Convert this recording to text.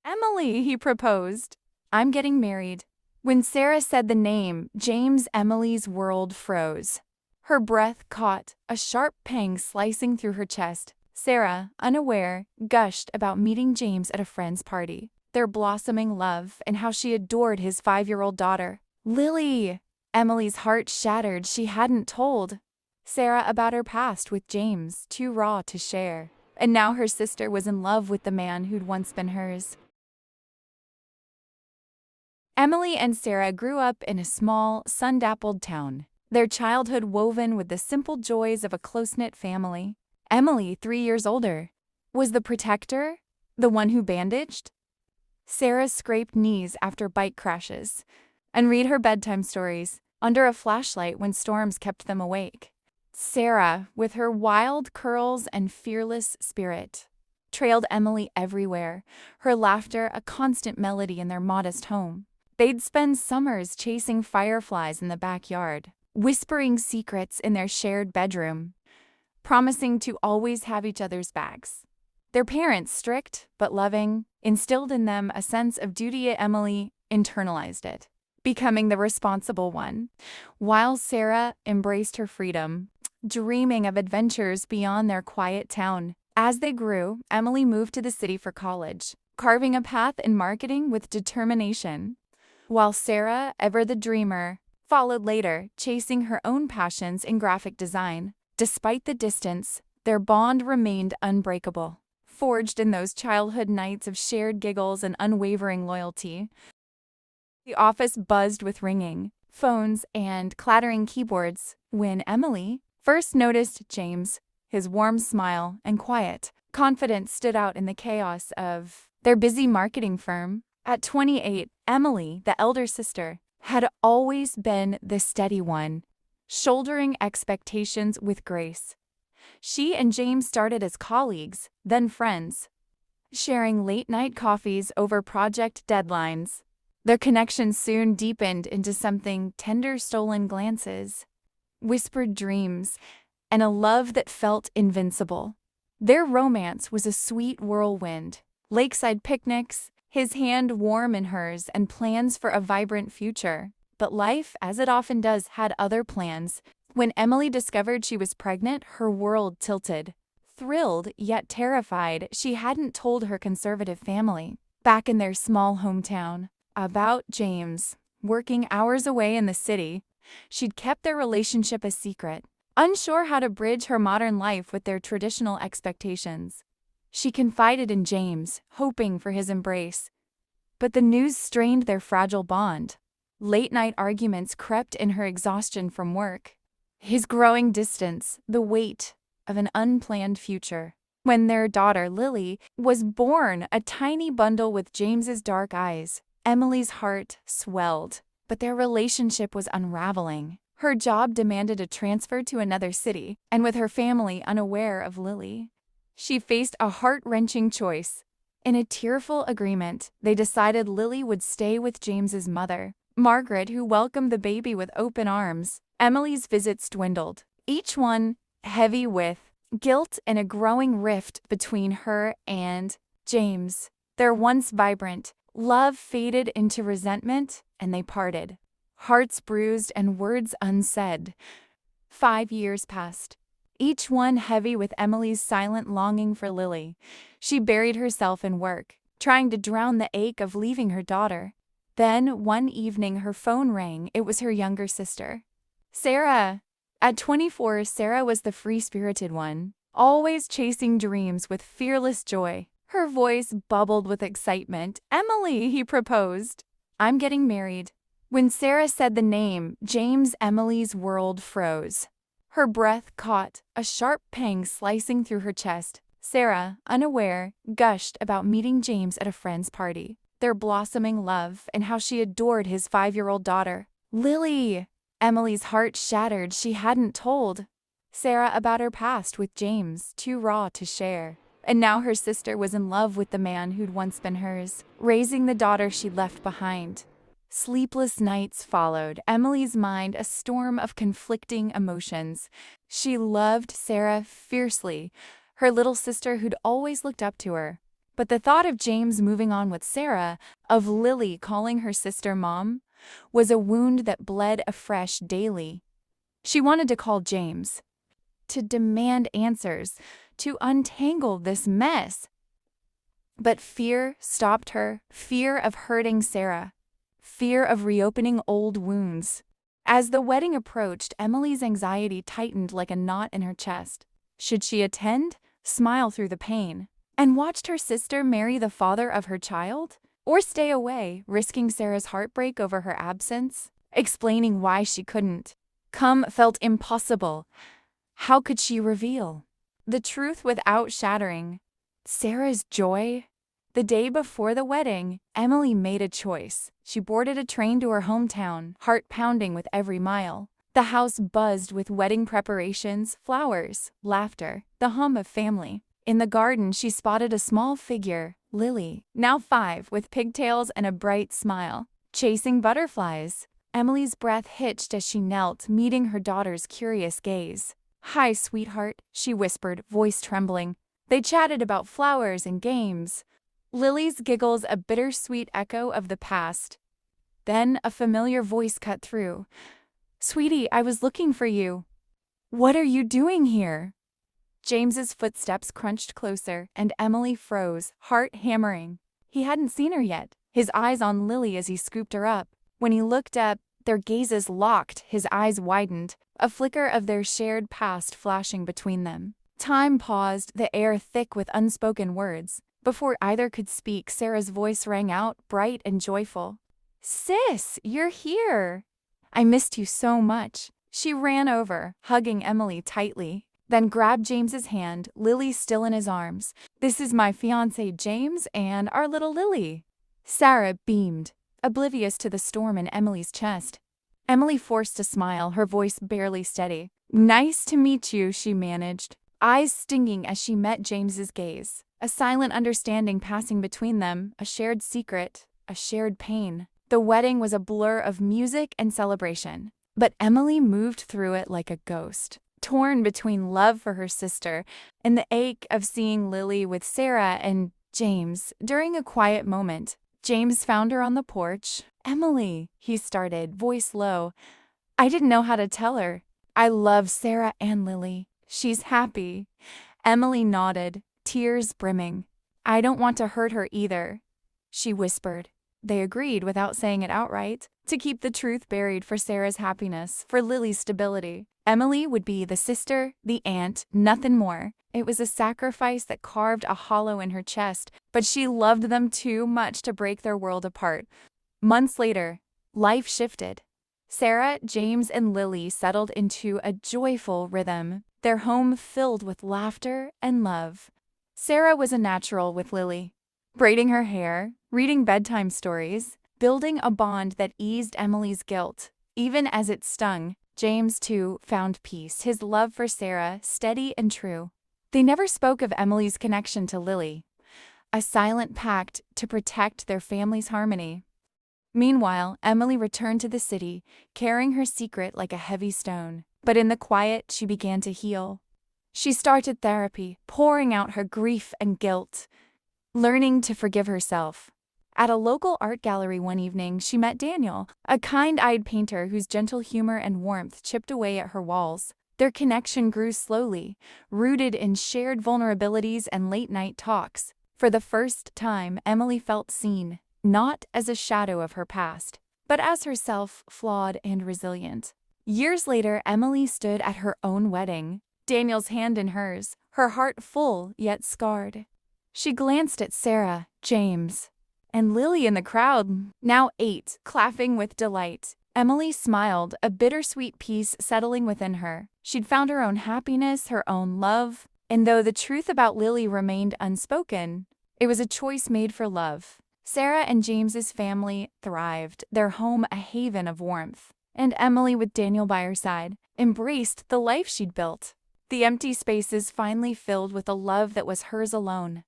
Emily, he proposed. I'm getting married. When Sarah said the name, Emily's world froze. Her breath caught, a sharp pang slicing through her chest. Sarah, unaware, gushed about meeting James at a friend's party, their blossoming love, and how she adored his 5-year-old daughter. Lily! Emily's heart shattered. She hadn't told Sarah about her past with James, too raw to share. And now her sister was in love with the man who'd once been hers. Emily and Sarah grew up in a small, sun-dappled town, their childhood woven with the simple joys of a close-knit family. Emily, 3 years older, was the protector, the one who bandaged. Sarah scraped knees after bike crashes and read her bedtime stories under a flashlight when storms kept them awake. Sarah, with her wild curls and fearless spirit, trailed Emily everywhere, her laughter a constant melody in their modest home. They'd spend summers chasing fireflies in the backyard, whispering secrets in their shared bedroom, promising to always have each other's backs. Their parents, strict but loving, instilled in them a sense of duty. Emily internalized it, becoming the responsible one, while Sarah embraced her freedom, dreaming of adventures beyond their quiet town. As they grew, Emily moved to the city for college, carving a path in marketing with determination, while Sarah, ever the dreamer, followed later, chasing her own passions in graphic design. Despite the distance, their bond remained unbreakable, forged in those childhood nights of shared giggles and unwavering loyalty. The office buzzed with ringing phones and clattering keyboards when Emily first noticed James. His warm smile and quiet confidence stood out in the chaos of their busy marketing firm. At 28, Emily, the elder sister, had always been the steady one, shouldering expectations with grace. She and James started as colleagues, then friends, sharing late-night coffees over project deadlines. Their connection soon deepened into something tender, stolen glances, whispered dreams, and a love that felt invincible. Their romance was a sweet whirlwind, lakeside picnics, his hand warm in hers, and plans for a vibrant future. But life, as it often does, had other plans. When Emily discovered she was pregnant, her world tilted. Thrilled, yet terrified, she hadn't told her conservative family, back in their small hometown, about James. Working hours away in the city, she'd kept their relationship a secret, unsure how to bridge her modern life with their traditional expectations. She confided in James, hoping for his embrace. But the news strained their fragile bond. Late-night arguments crept in her exhaustion from work. His growing distance, the weight of an unplanned future. When their daughter, Lily, was born, a tiny bundle with James's dark eyes, Emily's heart swelled. But their relationship was unraveling. Her job demanded a transfer to another city, and with her family unaware of Lily, she faced a heart-wrenching choice. In a tearful agreement, they decided Lily would stay with James's mother, Margaret, who welcomed the baby with open arms. Emily's visits dwindled, each one heavy with guilt and a growing rift between her and James. Their once vibrant love faded into resentment, and they parted, hearts bruised and words unsaid. 5 years passed, each one heavy with Emily's silent longing for Lily. She buried herself in work, trying to drown the ache of leaving her daughter. Then, one evening, her phone rang. It was her younger sister, Sarah. At 24, Sarah was the free-spirited one, always chasing dreams with fearless joy. Her voice bubbled with excitement. Emily, he proposed. I'm getting married. When Sarah said the name, Emily's world froze. Her breath caught, a sharp pang slicing through her chest. Sarah, unaware, gushed about meeting James at a friend's party, their blossoming love, and how she adored his 5-year-old daughter. Lily! Emily's heart shattered. She hadn't told Sarah about her past with James, too raw to share. And now her sister was in love with the man who'd once been hers, raising the daughter she'd left behind. Sleepless nights followed, Emily's mind a storm of conflicting emotions. She loved Sarah fiercely, her little sister who'd always looked up to her. But the thought of James moving on with Sarah, of Lily calling her sister Mom, was a wound that bled afresh daily. She wanted to call James, to demand answers, to untangle this mess. But fear stopped her, fear of hurting Sarah, fear of reopening old wounds. As the wedding approached, Emily's anxiety tightened like a knot in her chest. Should she attend, smile through the pain, and watch her sister marry the father of her child? Or stay away, risking Sarah's heartbreak over her absence, explaining why she couldn't come felt impossible. How could she reveal the truth without shattering Sarah's joy? The day before the wedding, Emily made a choice. She boarded a train to her hometown, heart pounding with every mile. The house buzzed with wedding preparations, flowers, laughter, the hum of family. In the garden, she spotted a small figure, Lily, now 5, with pigtails and a bright smile, chasing butterflies. Emily's breath hitched as she knelt, meeting her daughter's curious gaze. "Hi, sweetheart," she whispered, voice trembling. They chatted about flowers and games. Lily's giggles a bittersweet echo of the past. Then a familiar voice cut through. "Sweetie, I was looking for you." "What are you doing here?" James's footsteps crunched closer, and Emily froze, heart hammering. He hadn't seen her yet, his eyes on Lily as he scooped her up. When he looked up, their gazes locked, his eyes widened, a flicker of their shared past flashing between them. Time paused, the air thick with unspoken words. Before either could speak, Sarah's voice rang out, bright and joyful. "Sis, you're here!" "I missed you so much." She ran over, hugging Emily tightly, then grabbed James's hand, Lily still in his arms. "This is my fiancé James and our little Lily." Sarah beamed, oblivious to the storm in Emily's chest. Emily forced a smile, her voice barely steady. "Nice to meet you," she managed, eyes stinging as she met James's gaze. A silent understanding passing between them, a shared secret, a shared pain. The wedding was a blur of music and celebration, but Emily moved through it like a ghost, torn between love for her sister and the ache of seeing Lily with Sarah and James. During a quiet moment, James found her on the porch. "Emily," he started, voice low. "I didn't know how to tell her. I love Sarah and Lily. She's happy." Emily nodded, tears brimming. "I don't want to hurt her either," she whispered. They agreed without saying it outright, to keep the truth buried for Sarah's happiness, for Lily's stability. Emily would be the sister, the aunt, nothing more. It was a sacrifice that carved a hollow in her chest, but she loved them too much to break their world apart. Months later, life shifted. Sarah, James, and Lily settled into a joyful rhythm, their home filled with laughter and love. Sarah was a natural with Lily, braiding her hair, reading bedtime stories, building a bond that eased Emily's guilt, even as it stung. James, too, found peace, his love for Sarah steady and true. They never spoke of Emily's connection to Lily, a silent pact to protect their family's harmony. Meanwhile, Emily returned to the city, carrying her secret like a heavy stone. But in the quiet, she began to heal. She started therapy, pouring out her grief and guilt, learning to forgive herself. At a local art gallery one evening, she met Daniel, a kind-eyed painter whose gentle humor and warmth chipped away at her walls. Their connection grew slowly, rooted in shared vulnerabilities and late-night talks. For the first time, Emily felt seen, not as a shadow of her past, but as herself, flawed and resilient. Years later, Emily stood at her own wedding, Daniel's hand in hers, her heart full yet scarred. She glanced at Sarah, James, and Lily in the crowd, now 8, clapping with delight. Emily smiled, a bittersweet peace settling within her. She'd found her own happiness, her own love, and though the truth about Lily remained unspoken, it was a choice made for love. Sarah and James's family thrived, their home a haven of warmth. And Emily, with Daniel by her side, embraced the life she'd built. The empty spaces finally filled with a love that was hers alone.